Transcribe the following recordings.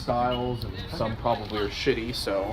styles, and some probably are shitty, so.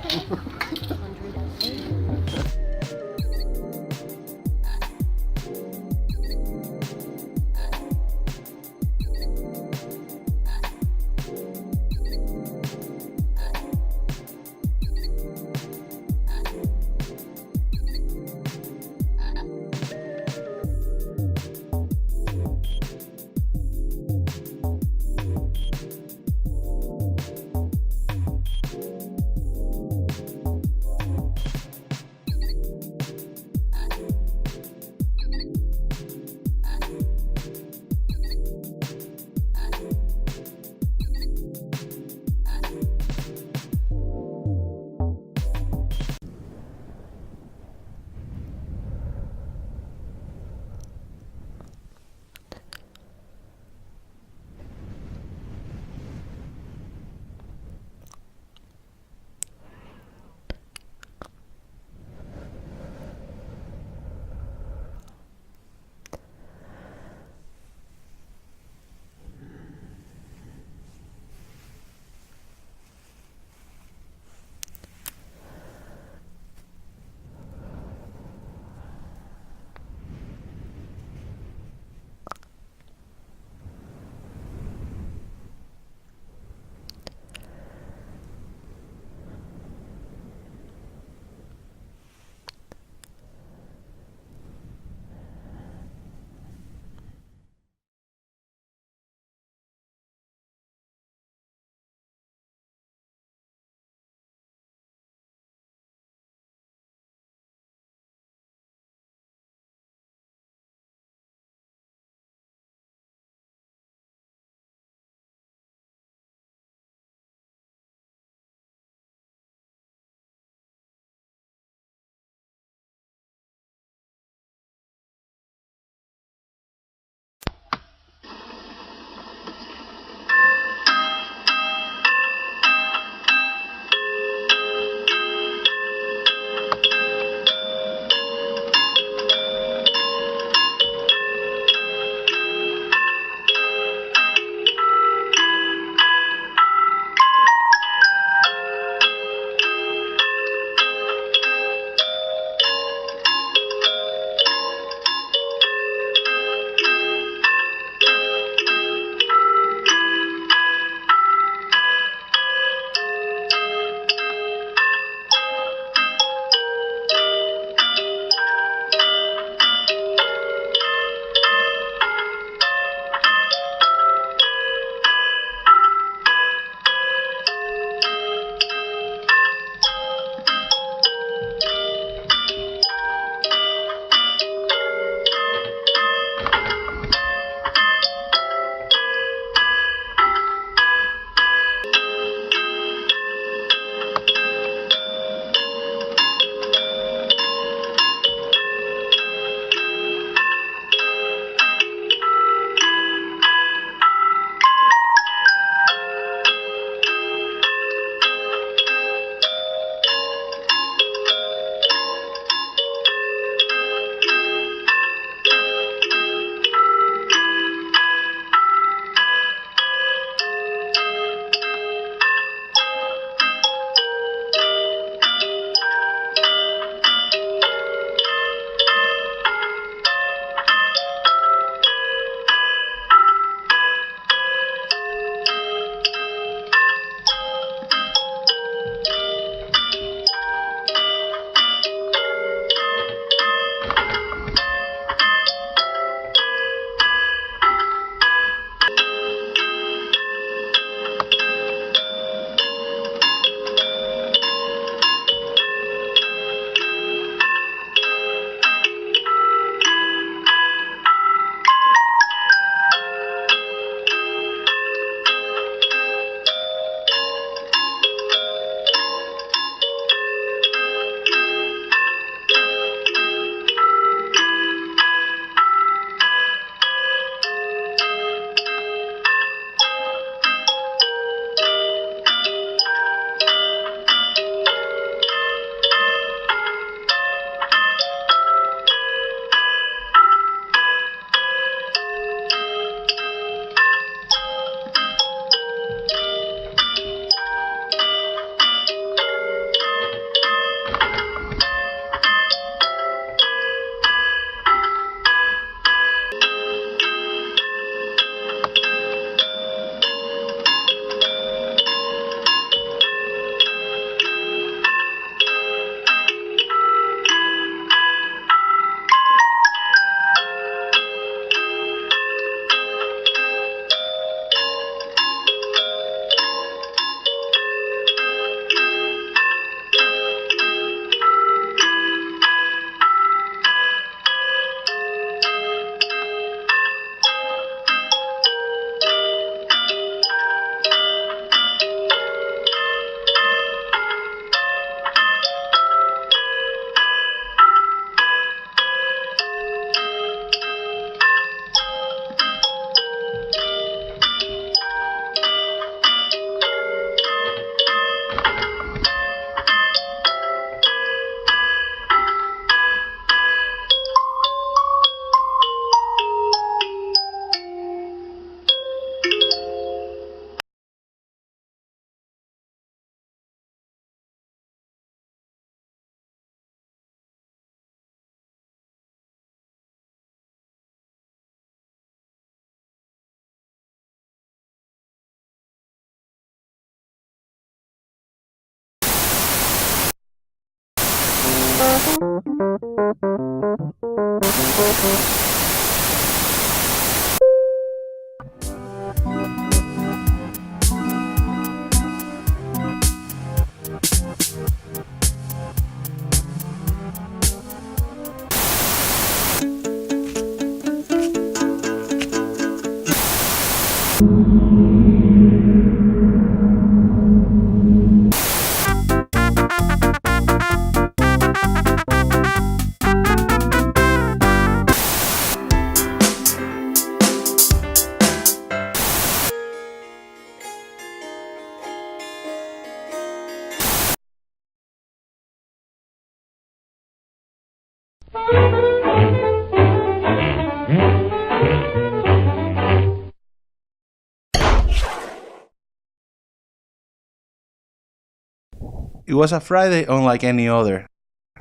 It was a Friday unlike any other.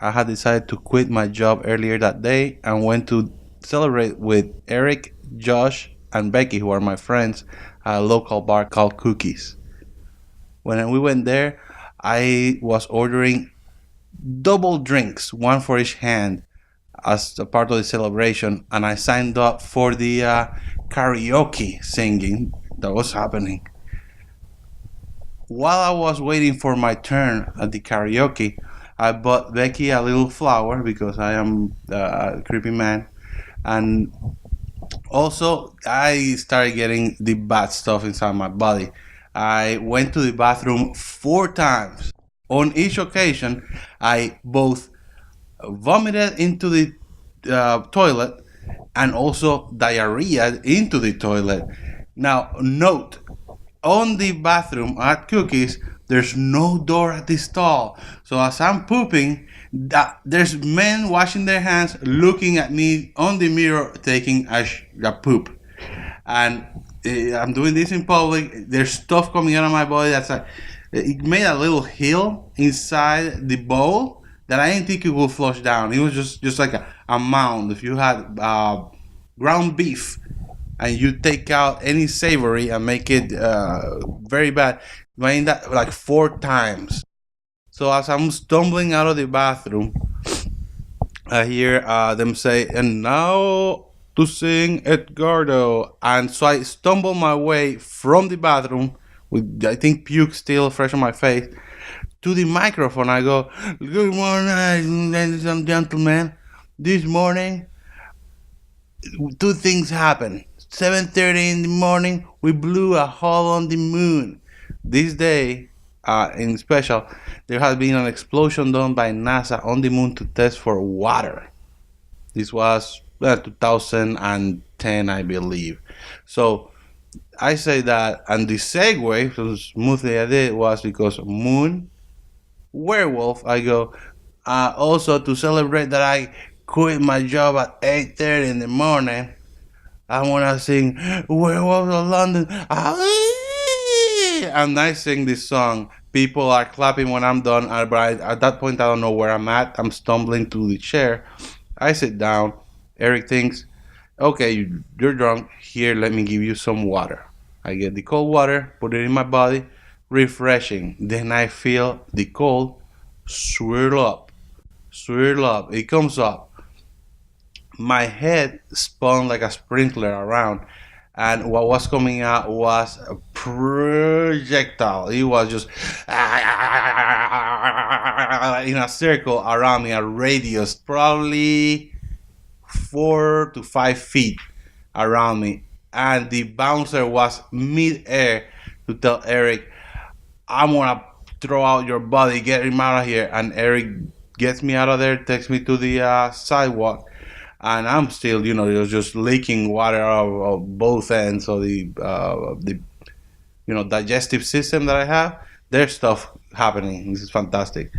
I had decided to quit my job earlier that day and went to celebrate with Eric, Josh, and Becky, who are my friends, at a local bar called Cookies. When we went there, I was ordering double drinks, one for each hand, as a part of the celebration, and I signed up for the karaoke singing that was happening. While I was waiting for my turn at the karaoke, I bought Becky a little flower because I am a creepy man. And also, I started getting the bad stuff inside my body. I went to the bathroom 4 times. On each occasion, I both vomited into the toilet and also diarrhea into the toilet. Now, note, on the bathroom at Cookies, there's no door at the stall. So as I'm pooping, there's men washing their hands, looking at me on the mirror, taking a poop. And I'm doing this in public. There's stuff coming out of my body that's like, it made a little hill inside the bowl that I didn't think it would flush down. It was just like a mound. If you had ground beef, and you take out any savory and make it very bad, doing that like 4 times. So as I'm stumbling out of the bathroom, I hear them say, "And now to sing Edgardo." And so I stumble my way from the bathroom with, I think, puke still fresh on my face, to the microphone. I go, "Good morning, ladies and gentlemen. This morning, 2 things happened. 7:30 in the morning, we blew a hole on the moon. This day, in special, there has been an explosion done by NASA on the moon to test for water." This was 2010, I believe. So I say that, and the segue, so smoothly I did, was because moon, werewolf. I go, also to celebrate that I quit my job at 8:30 in the morning, I want to sing Werewolves of London. And I sing this song. People are clapping when I'm done. But at that point, I don't know where I'm at. I'm stumbling to the chair. I sit down. Eric thinks, okay, you're drunk. Here, let me give you some water. I get the cold water, put it in my body, refreshing. Then I feel the cold swirl up. It comes up. My head spun like a sprinkler around, and what was coming out was a projectile. It was just in a circle around me, a radius probably 4 to 5 feet around me, and the bouncer was mid-air to tell Eric, "I'm gonna throw out your body, get him out of here." And Eric gets me out of there, takes me to the sidewalk. And I'm still, just leaking water out of both ends of the digestive system that I have. There's stuff happening. This is fantastic.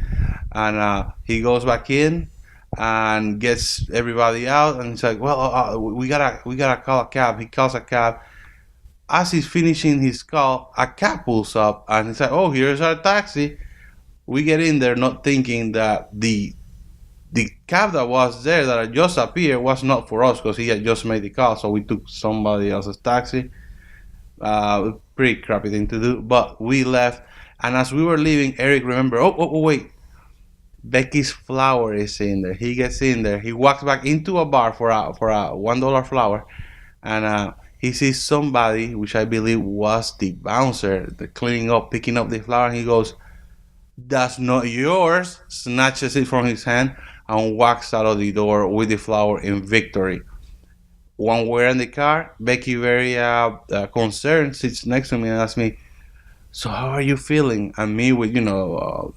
And he goes back in and gets everybody out, and he's like, "Well, we gotta call a cab." He calls a cab. As he's finishing his call, a cab pulls up, and he's like, "Oh, here's our taxi." We get in there, not thinking that the cab that was there that had just appeared was not for us, because he had just made the call. So we took somebody else's taxi. Pretty crappy thing to do, but we left. And as we were leaving, Eric remembered, oh wait, Becky's flower is in there. He gets in there. He walks back into a bar for a $1 flower, and he sees somebody, which I believe was the bouncer, the cleaning up, picking up the flower. And he goes, "That's not yours." Snatches it from his hand and walks out of the door with the flower in victory. When we're in the car, Becky, very concerned, sits next to me and asks me, "So how are you feeling?" And me, with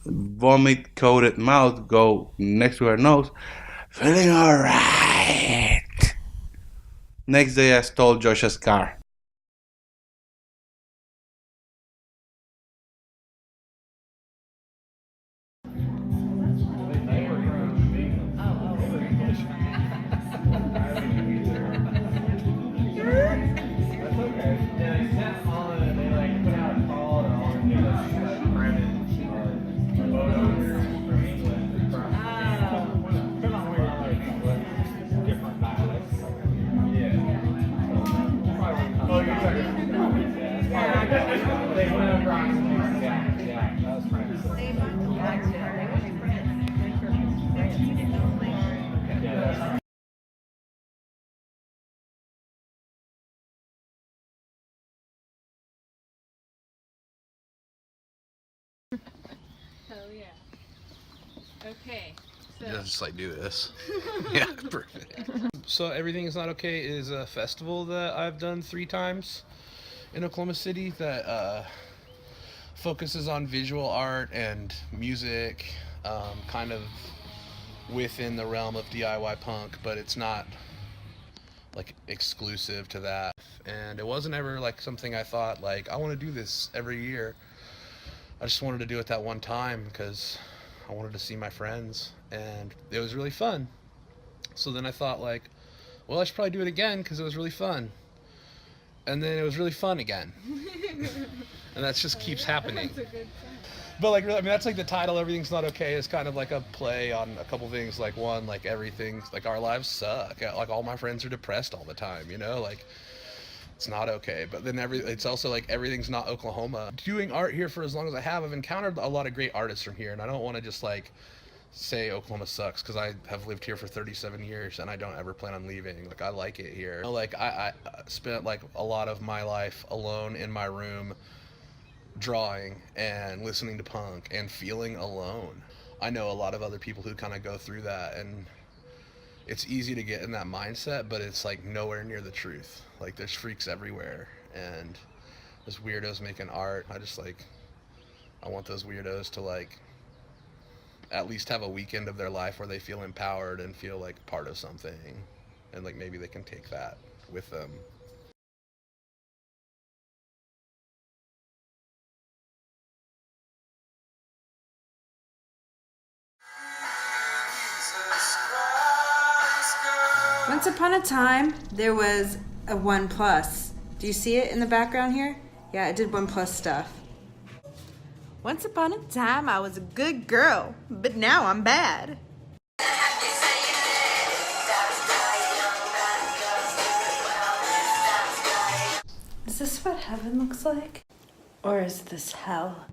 vomit-coated mouth, go next to her nose, "Feeling alright." Next day, I stole Josh's car. Hell yeah. Okay. So. Just like do this. Yeah, perfect. So Everything Is Not Okay is a festival that I've done 3 times in Oklahoma City that focuses on visual art and music, kind of within the realm of DIY punk, but it's not like exclusive to that. And it wasn't ever like something I thought like I want to do this every year. I just wanted to do it that one time because I wanted to see my friends, and it was really fun. So then I thought like, well, I should probably do it again because it was really fun. And then it was really fun again. And that just keeps happening. That's a good sign. But like, really, I mean, that's like the title, Everything's Not Okay, is kind of like a play on a couple things. Like one, like everything's, like our lives suck. Like all my friends are depressed all the time, you know, like it's not okay. But then it's also like everything's not Oklahoma. Doing art here for as long as I have, I've encountered a lot of great artists from here, and I don't want to just like say Oklahoma sucks because I have lived here for 37 years and I don't ever plan on leaving. Like I like it here. You know, like I spent like a lot of my life alone in my room drawing and listening to punk and feeling alone. I know a lot of other people who kind of go through that, and it's easy to get in that mindset, but it's like nowhere near the truth. Like there's freaks everywhere and there's weirdos making art. I want those weirdos to like at least have a weekend of their life where they feel empowered and feel like part of something, and like maybe they can take that with them. Once upon a time, there was a OnePlus. Do you see it in the background here? Yeah, it did OnePlus stuff. Once upon a time, I was a good girl, but now I'm bad. Is this what heaven looks like? Or is this hell?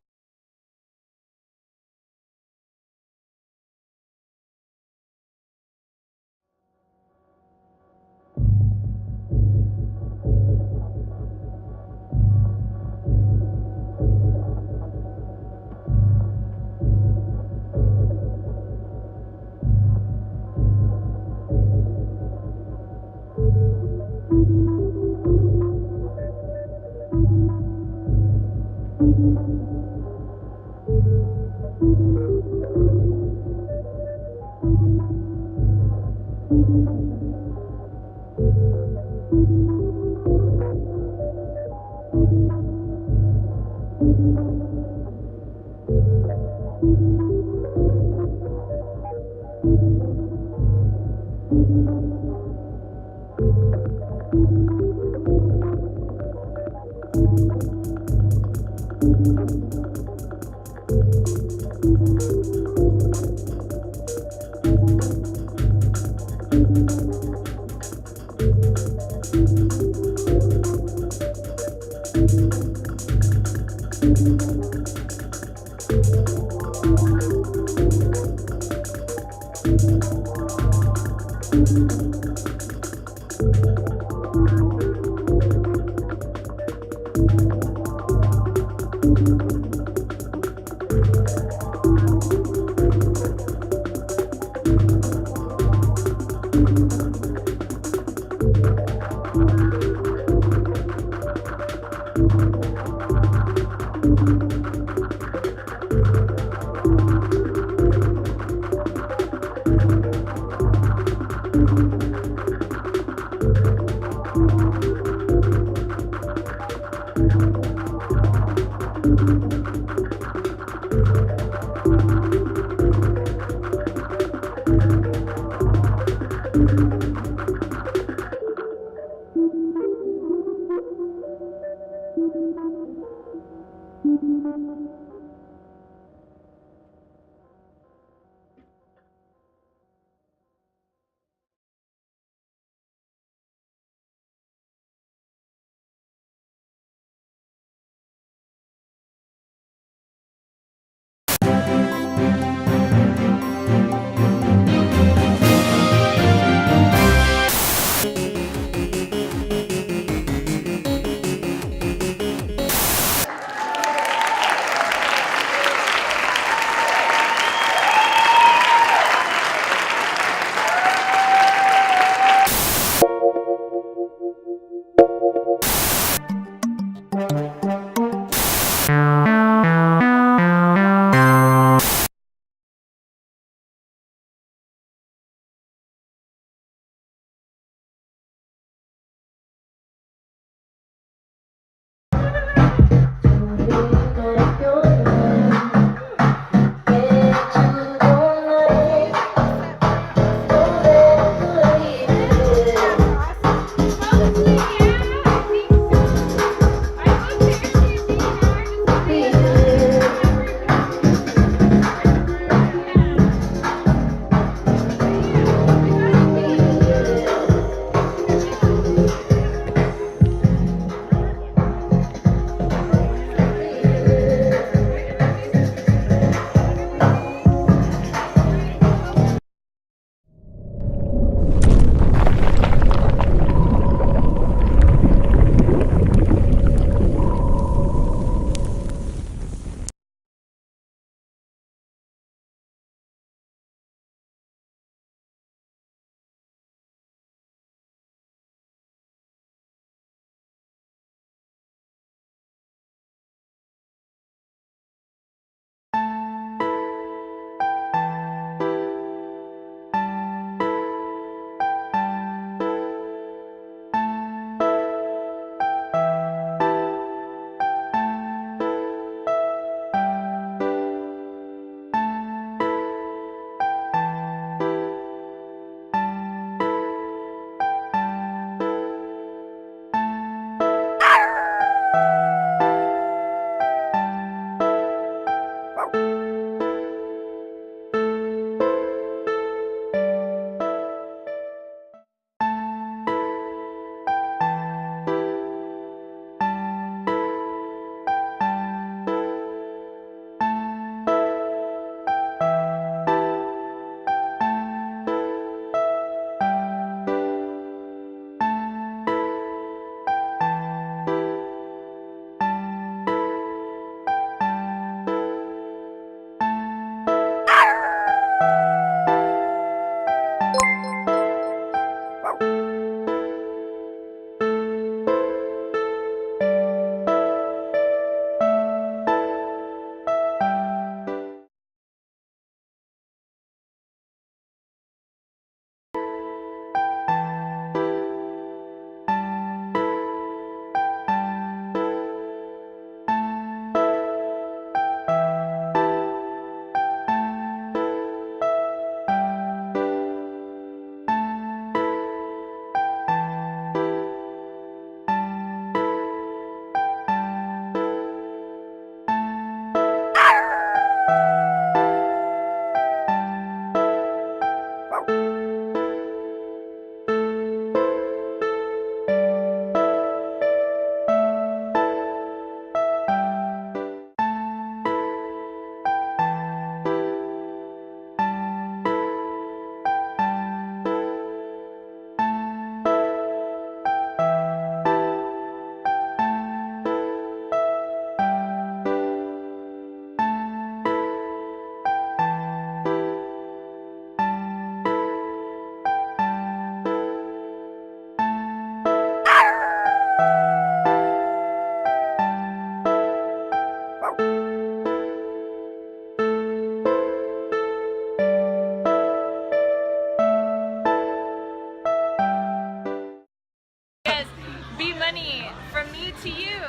money from me to you.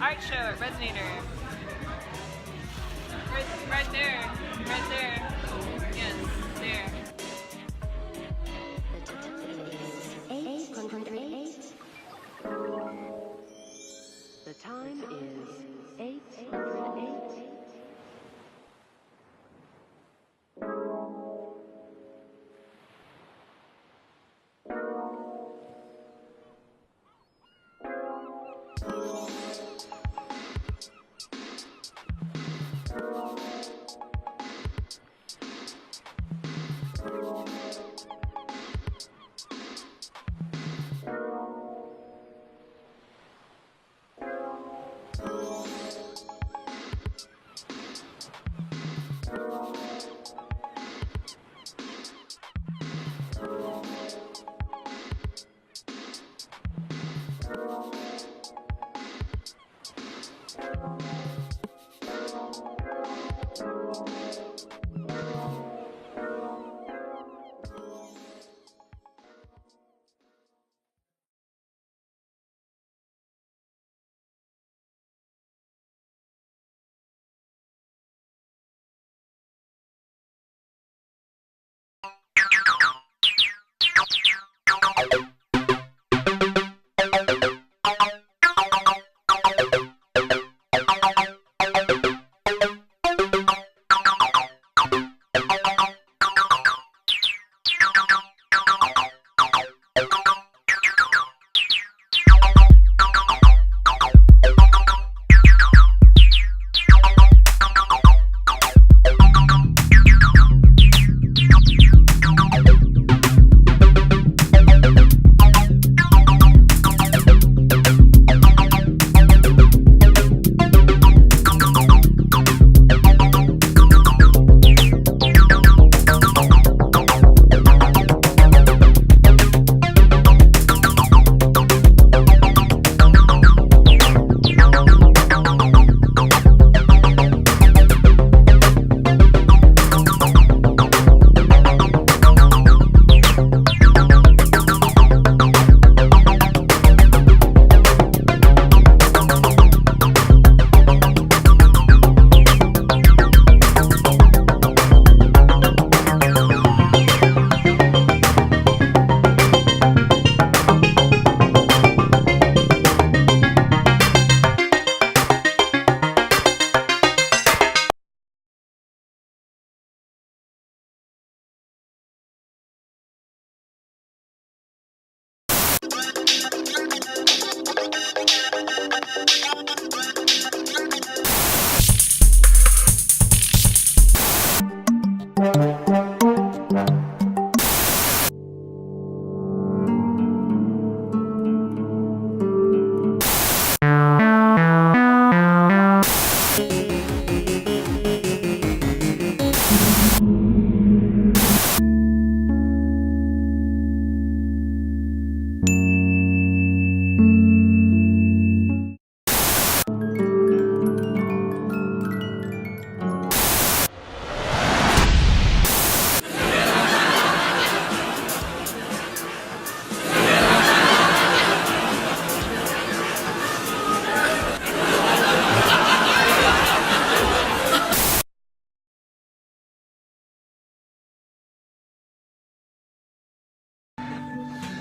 Art show at Resonator. Right there. Right there. Yes, there. The time is 8:08.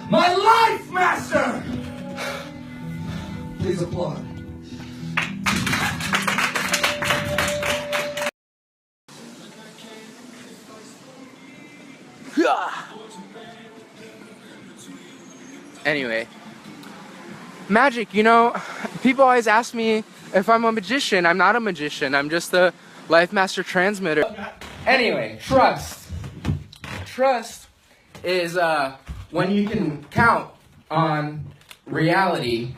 My life, master! Please applaud. Anyway, magic, you know, people always ask me if I'm a magician. I'm not a magician. I'm just a life master transmitter. Anyway, trust. Trust is when you can count on reality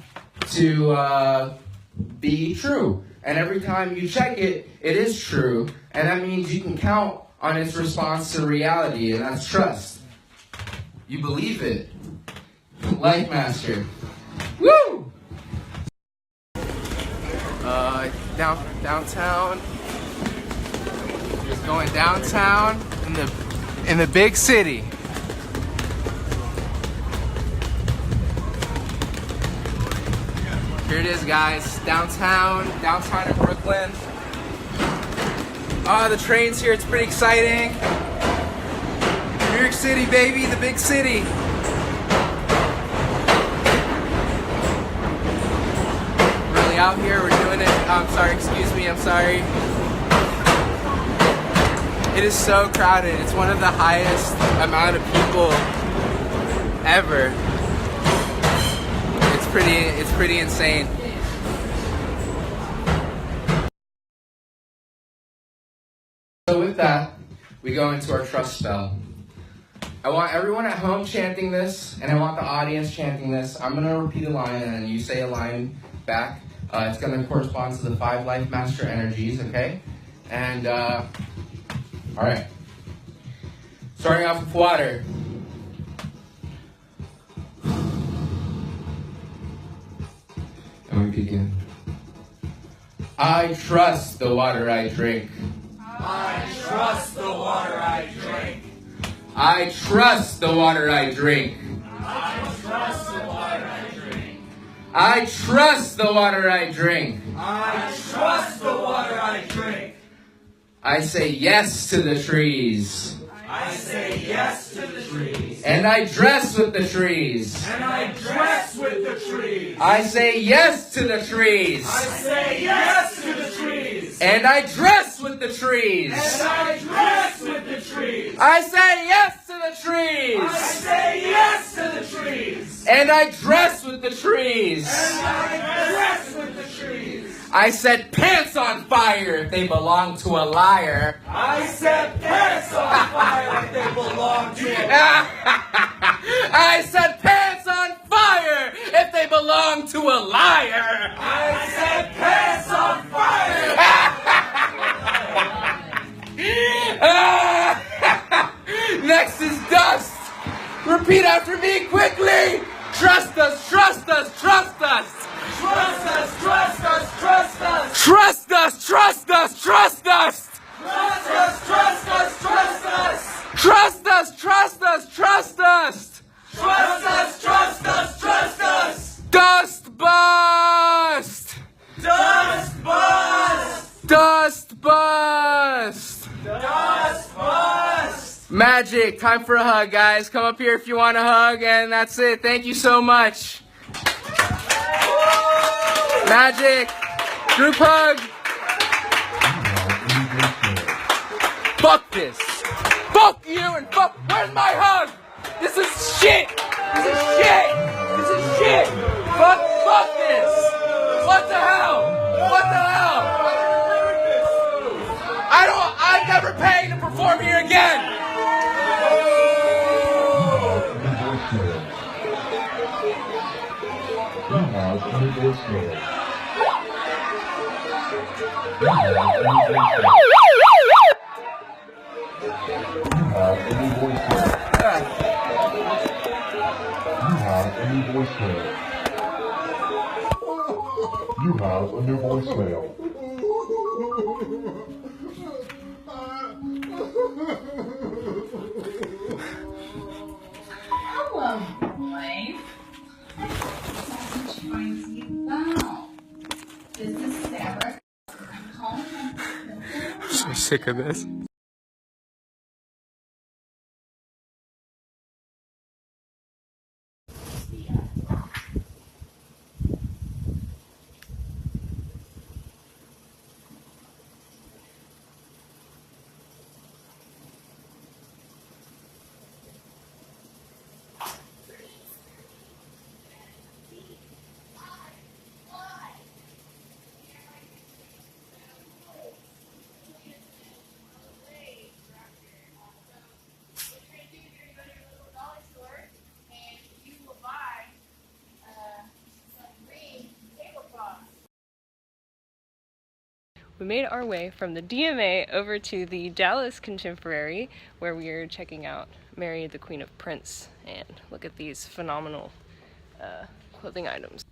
to be true. And every time you check it, it is true. And that means you can count on its response to reality, and that's trust. You believe it. Life master. Woo! Downtown. Just going downtown in the big city. Here it is, guys. Downtown in Brooklyn. Oh, the train's here. It's pretty exciting. New York City, baby, the big city. Really out here, we're doing it. I'm sorry, excuse me, I'm sorry. It is so crowded. It's one of the highest amount of people ever. It's pretty insane. So with that, we go into our trust spell. I want everyone at home chanting this, and I want the audience chanting this. I'm gonna repeat a line, and then you say a line back. It's gonna correspond to the 5 life master energies, okay? And all right. Starting off with water. And we begin. I trust the water I drink. I trust the water I drink. I trust the water I drink. I trust the water I drink. I trust the water I drink. I trust the water I drink. I say yes to the trees. I say yes to the trees. And I dress with the trees. And I dress with the trees. I say yes to the trees. I say yes to the trees. And I dress with the trees. And I dress with the trees. I say yes to the trees. I say yes to the trees. And I dress with the trees. And I dress with the trees. I set pants on fire if they belong to a liar. I set pants on fire if they belong to a liar. I set pants on fire if they belong to a liar. I set pants on fire. Next is dust. Repeat after me quickly. Trust us, trust us, trust us. Trust us, trust us, trust us. Trust us, trust us, trust us. Trust us, trust us, trust us. Trust us, trust us, trust us. Trust us, trust us, trust us. Dust bust. Dust bust. Dust bust. Dust bust. Magic, time for a hug, guys. Come up here if you want a hug, and that's it. Thank you so much. Magic, group hug. Fuck this. Fuck you and fuck. Where's my hug? This is shit. This is shit. This is shit. Fuck this. What the hell? What the hell? I'm never paying to perform here again. You have a new voicemail. Hello, wife. Trying to get down. This is Sarah. I'm calling. I'm so sick of this. We made our way from the DMA over to the Dallas Contemporary, where we are checking out Mary, the Queen of Prince, and look at these phenomenal clothing items.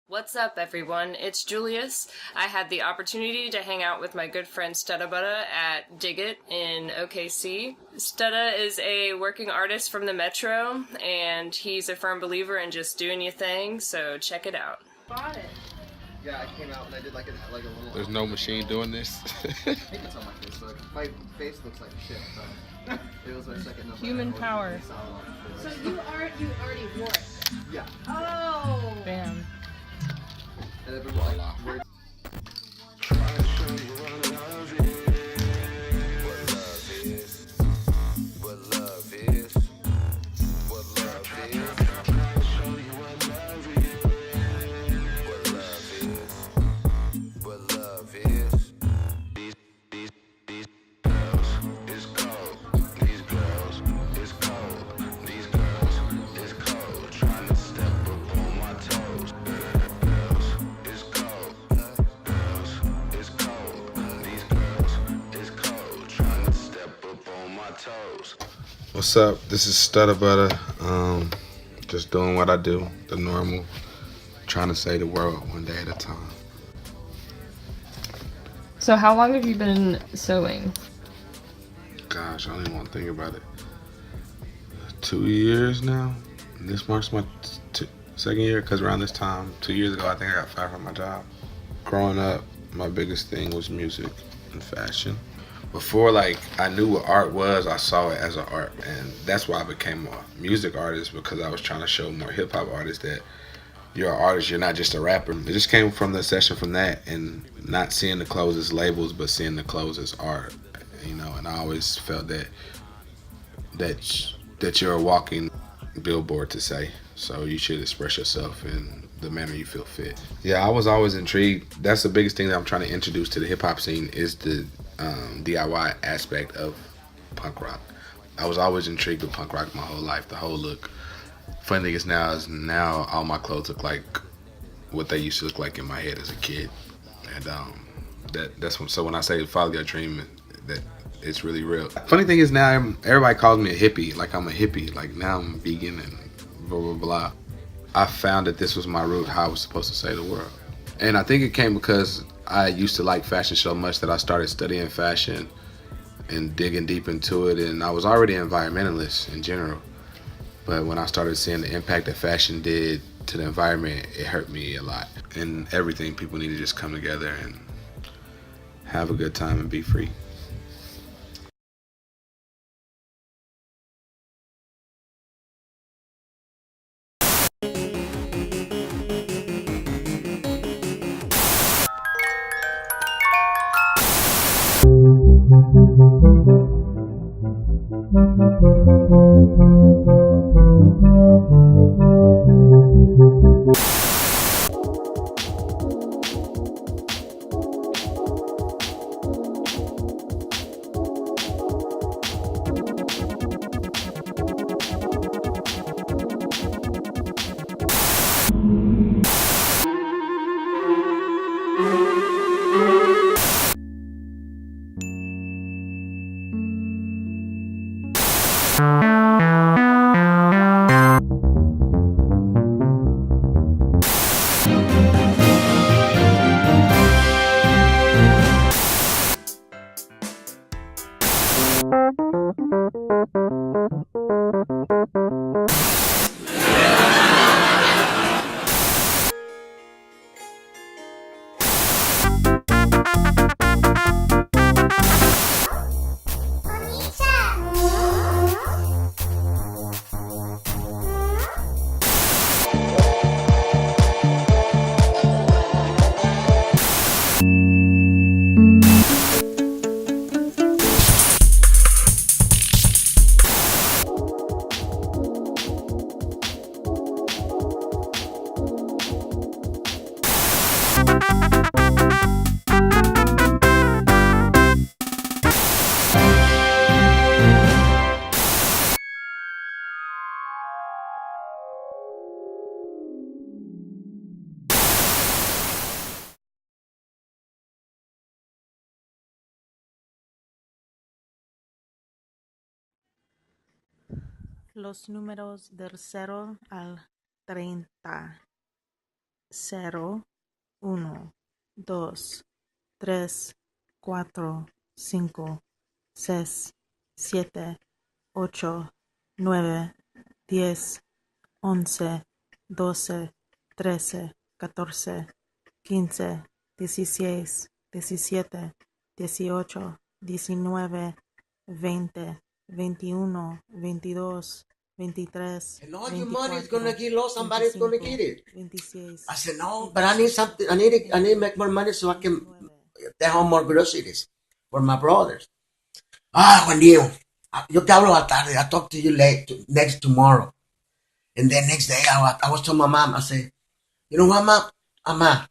What's up, everyone? It's Julius. I had the opportunity to hang out with my good friend Stutta Butta at Dig It in OKC. Stutta is a working artist from the Metro, and he's a firm believer in just doing your thing, so check it out. Bought it. Yeah, I came out and I did like a little... There's no machine doing this. I think it's on my Facebook. My face looks like shit, so it was my second number. Human power. So you already wore it? Yeah. Oh! Bam. And I've been like, weird. What's up? This is Stutta Butta. Just doing what I do, the normal. Trying to save the world one day at a time. So how long have you been sewing? Gosh, I don't even want to think about it. 2 years now. And this marks my second year, because around this time, 2 years ago, I think I got fired from my job. Growing up, my biggest thing was music and fashion. Before, like, I knew what art was, I saw it as an art, and that's why I became a music artist, because I was trying to show more hip-hop artists that you're an artist, you're not just a rapper. It just came from the session from that, and not seeing the clothes as labels, but seeing the clothes as art, you know. And I always felt that you're a walking billboard to say, so you should express yourself in the manner you feel fit. Yeah, I was always intrigued. That's the biggest thing that I'm trying to introduce to the hip-hop scene, is the DIY aspect of punk rock. I was always intrigued with punk rock my whole life, the whole look. Funny thing is now all my clothes look like what they used to look like in my head as a kid, and so when I say follow your dream, that it's really real. Funny thing is now everybody calls me a hippie, like I'm a hippie, like now I'm vegan and blah blah blah. I found that this was my route, how I was supposed to save the world, and I think it came because I used to like fashion so much that I started studying fashion and digging deep into it, and I was already an environmentalist in general. But when I started seeing the impact that fashion did to the environment, it hurt me a lot. And everything, people need to just come together and have a good time and be free. Los números del 0 al 30. 0, 1, 2, 3, 4, 5, 6, 7, 8, 9, 10, 11, 12, 13, 14, 15, 16, 17, 18, 19, 20, 21, 22, 23, And all your money is gonna get lost. Somebody's gonna get it. 26. I said, no, but I need something. I need to make more money so I can take home more groceries for my brothers. Juan Diego, yo te hablo a la tarde. I'll talk to you next tomorrow. And then next day, I was telling my mom, I said, you know what, Mom?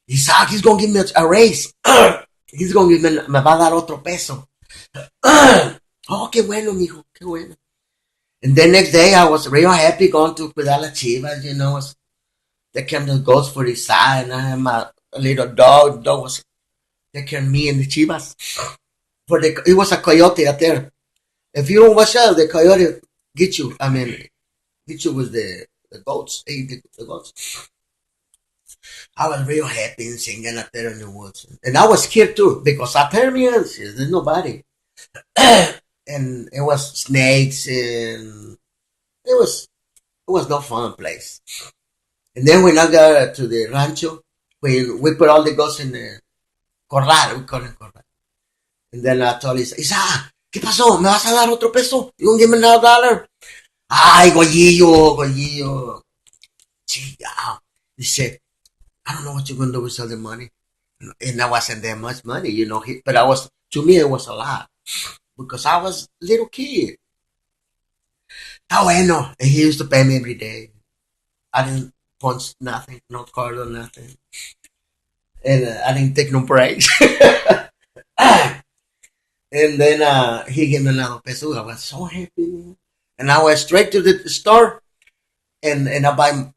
He's gonna give me a raise. He's gonna give me va a dar otro peso. Oh, qué bueno, mijo, qué bueno. And then next day, I was real happy going to cuidar las chivas, you know. They came to the goats for his side, and I had my little dog. The dog was taking care of me and the chivas. It was a coyote out there. If you don't watch out, the coyote get you. I mean, get you with the goats. They eat the goats. I was real happy and singing out there in the woods. And I was scared too, because Artemians, there's nobody. And it was snakes, and it was no fun place. And then when I got to the rancho, when we put all the goats in the corral, we call it corral. And then I told Isa, ¿qué pasó? ¿Me vas a dar otro peso? You won't give me another $1? Ay, Goyillo. Chillao. He said, I don't know what you're going to do with all the money. And I wasn't that much money, you know. But to me, it was a lot. Because I was a little kid. Ah, bueno. And he used to pay me every day. I didn't punch nothing, no card or nothing. And I didn't take no breaks. And then he gave me another peso. I was so happy. And I went straight to the store. And I buy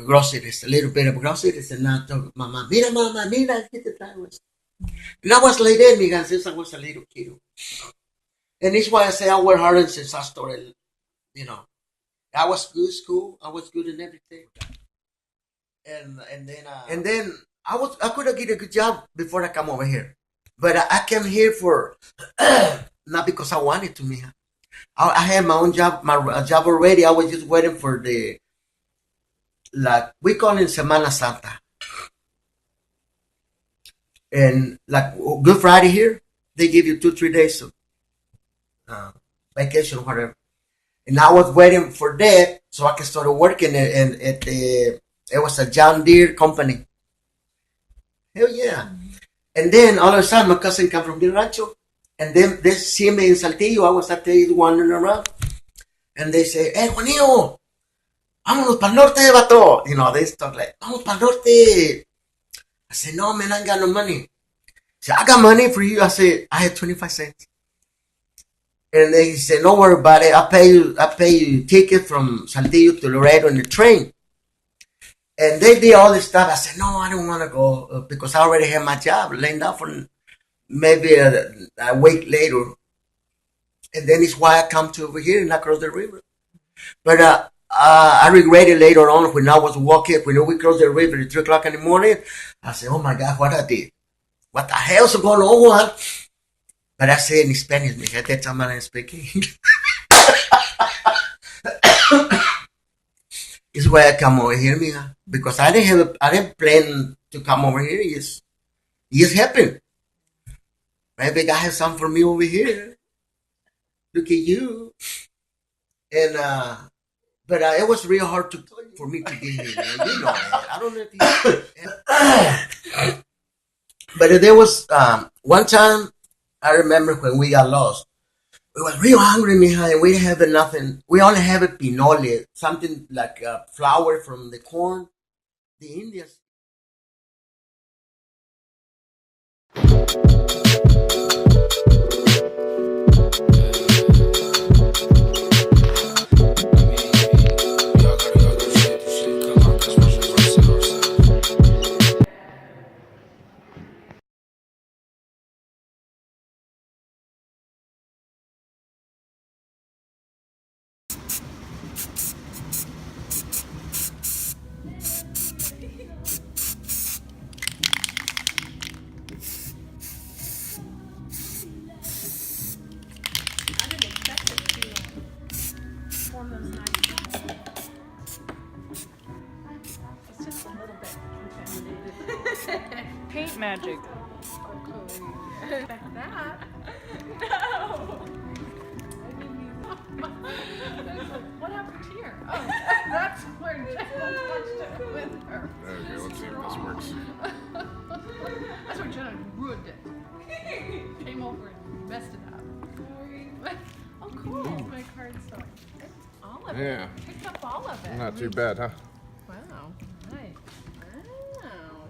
groceries, a little bit of groceries. And I told Mama, mira, get the flowers. And I was like that, since I was a little kid. And it's why I say I work hard since I started, you know. I was good at school. I was good in everything. And then I could have get a good job before I come over here. But I came here for, not because I wanted to, mija. I had my own job, my job already. I was just waiting for we call it Semana Santa. And like Good Friday here, they give you 2-3 days of vacation or whatever. And I was waiting for that so I can start working it was a John Deere company. Hell yeah. And then all of a sudden my cousin came from the rancho, and then they see me in Saltillo. I was out there wandering around, and they say, hey, Juanillo, vámonos para el norte, vato. You know, they talk like, vamos para el norte. I said, no, man, I ain't got no money. So I got money for you. I said, I had 25 cents. And they said, don't worry about it. I pay you ticket from Saltillo to Laredo in the train. And they did all this stuff. I said, no, I don't want to go because I already had my job laying down for maybe a week later. And then it's why I come to over here and I cross the river. But I regret it later on when I was walking, when we crossed the river at 3 o'clock in the morning. I said, oh my God, what I did? What the hell's going on, Juan? But I said in Spanish, at that time I didn't speak English. It's why I come over here, mija. Because I didn't plan to come over here. It just happened. Maybe God has something for me over here. Look at you. And but it was real hard for me to get here. You know that. I don't know if you. But there was one time I remember when we got lost. We were real hungry, mija, and we didn't have nothing. We only have a pinole, something like a flour from the corn. The Indians. Paint magic. Back that. No. What happened here? Oh, that's where Jenna touched it with her. Okay, let's see if this works. That's where Jenna ruined it. Came over and messed it up. Oh, cool. My cardstock. All of it. Yeah. Picked up all of it. Not too bad, huh? Wow. Nice. Wow.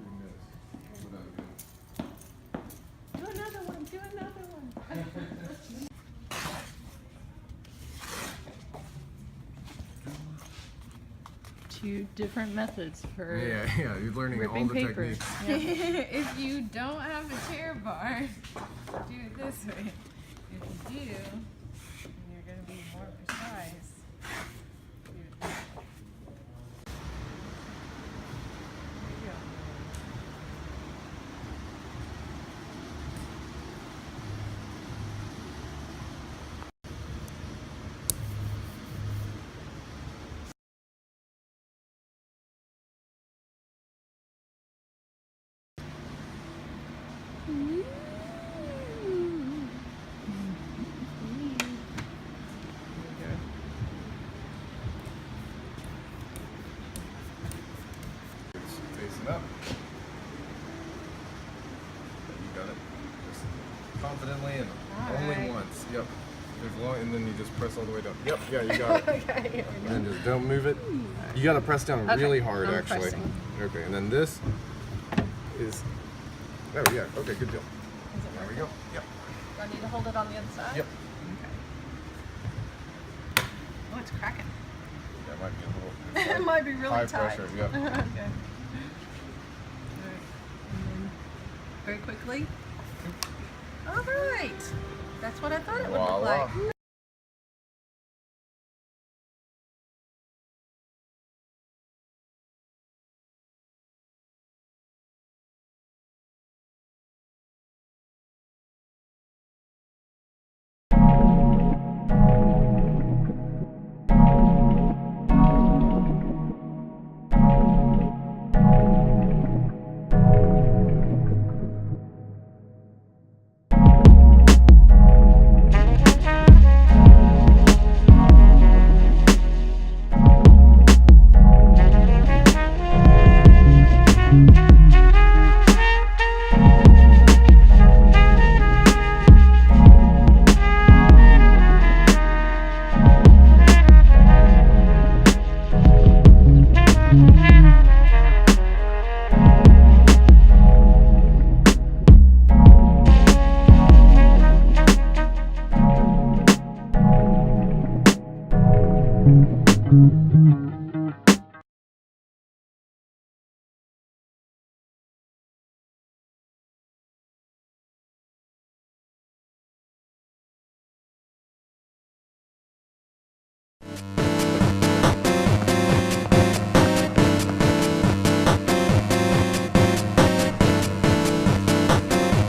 Do another one. Do another one. 2 different methods for Yeah, you're learning all the papers. techniques. If you don't have a tear bar, do it this way. If you do, then you're going to be more precise. Do it this way. There you go. Facing up. You got it. Just confidently and only once. Yep. As long, and then you just press all the way down. Yep. Yeah, you got it. Okay, here we go. And then just don't move it. You got to press down really hard, I'm actually. pressing. Okay, and then this is. Oh yeah. Okay, good deal. There we go. Yep. Do I need to hold it on the other side? Yep. Okay. Oh, it's cracking. That might be a little. It might be really high tight. pressure. Yep. Okay. All right. And then very quickly. All right. That's what I thought it would look Voila. like.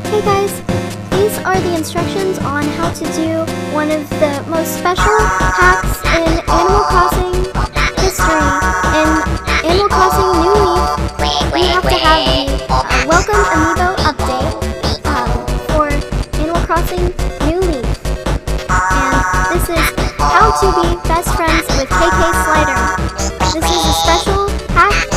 Hey guys, these are the instructions on how to do one of the most special hacks in Animal Crossing history. In Animal Crossing New Leaf, we have to have the Welcome Amiibo update for Animal Crossing New Leaf. And this is how to be best friends with KK Slider. This is a special hack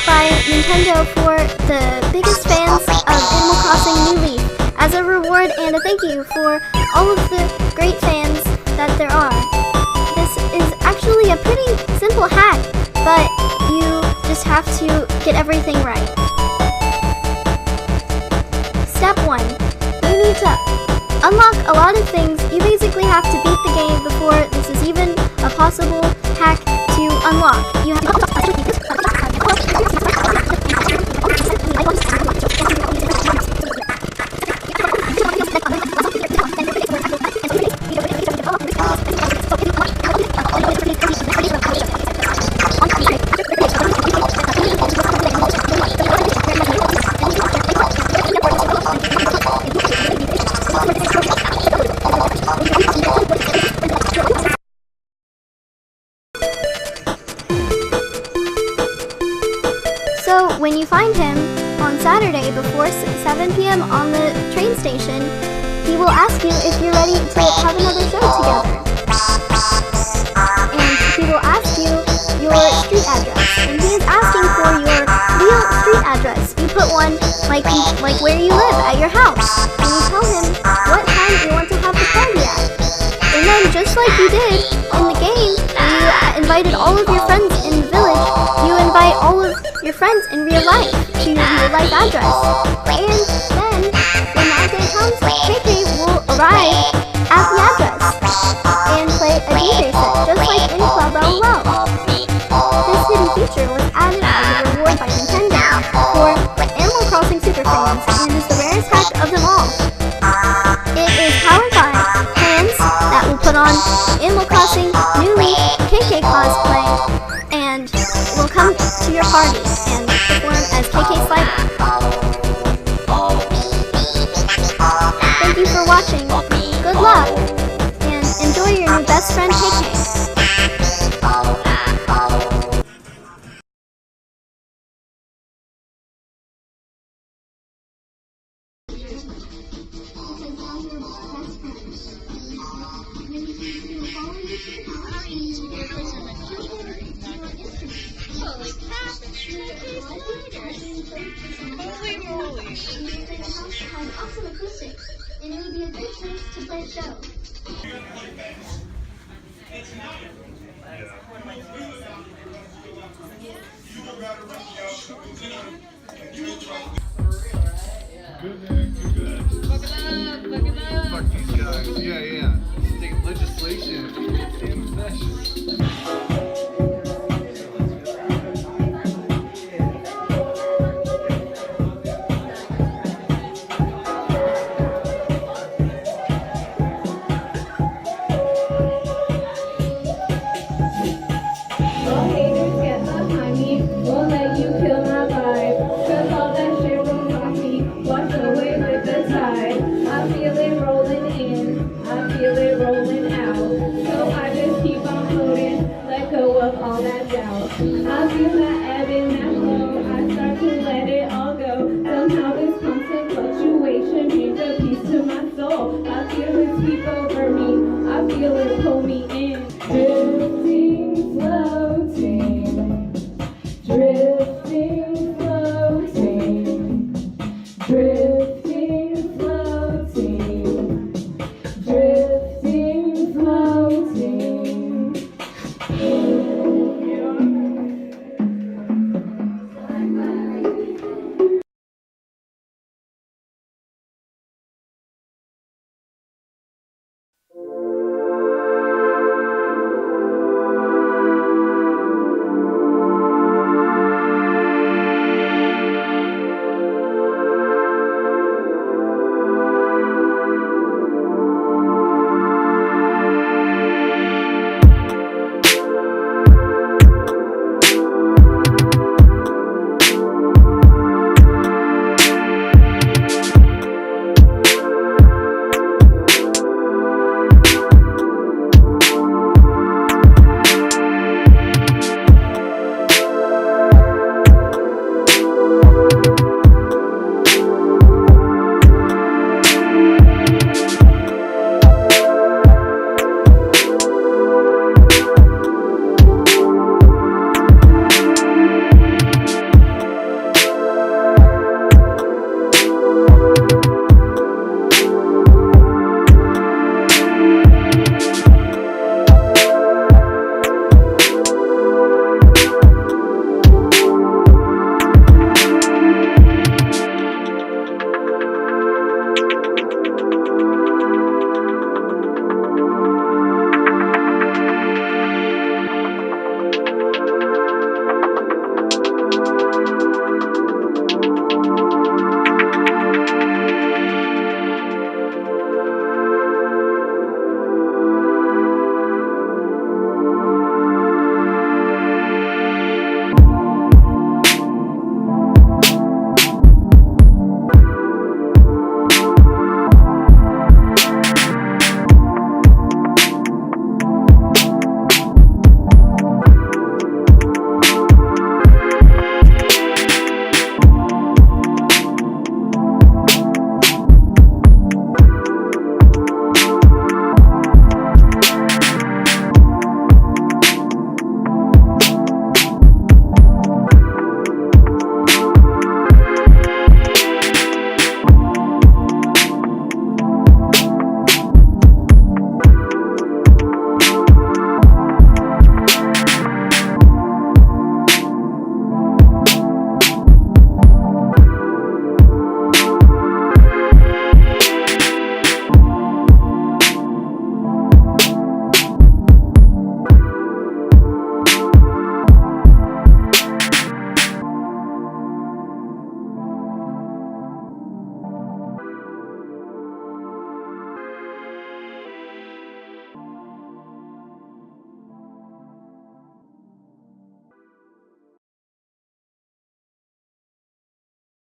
by Nintendo for the biggest fans of Animal Crossing New Leaf, as a reward and a thank you for all of the great fans that there are. This is actually a pretty simple hack, but you just have to get everything right. Step 1. You need to unlock a lot of things. You basically have to beat the game before this is even a possible hack to unlock. You have on Saturday before 7 p.m. on the train station, he will ask you if you're ready to have another show together. And he will ask you your street address. And he is asking for your real street address. You put one like where you live at your house. And you tell him what time you want to have the party at. And then just like you did in the game, where you invited all of your friends in the village, you invite all of your friends in real life to your real life address. And then, when that day comes, KK will arrive at the address and play a DJ set, just like in Club LOL. This hidden feature was added as a reward by Nintendo for Animal Crossing superfans and is the rarest hack of them all. It is powered by hands that will put on Animal Crossing New Leaf KK cosplay and will come to your party and perform as KK Slider. Thank you for watching, good luck, and enjoy your new best friend KK. Holy moly. Has awesome acoustics, and it would be a great place to play a show. Fuck these guys. Yeah. State legislation in session.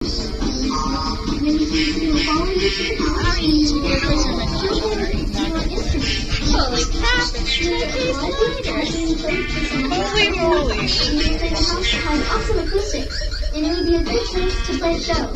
Holy crap, it's 2 days later. Holy moly. Has awesome acoustics, and it would be a great place to play a show.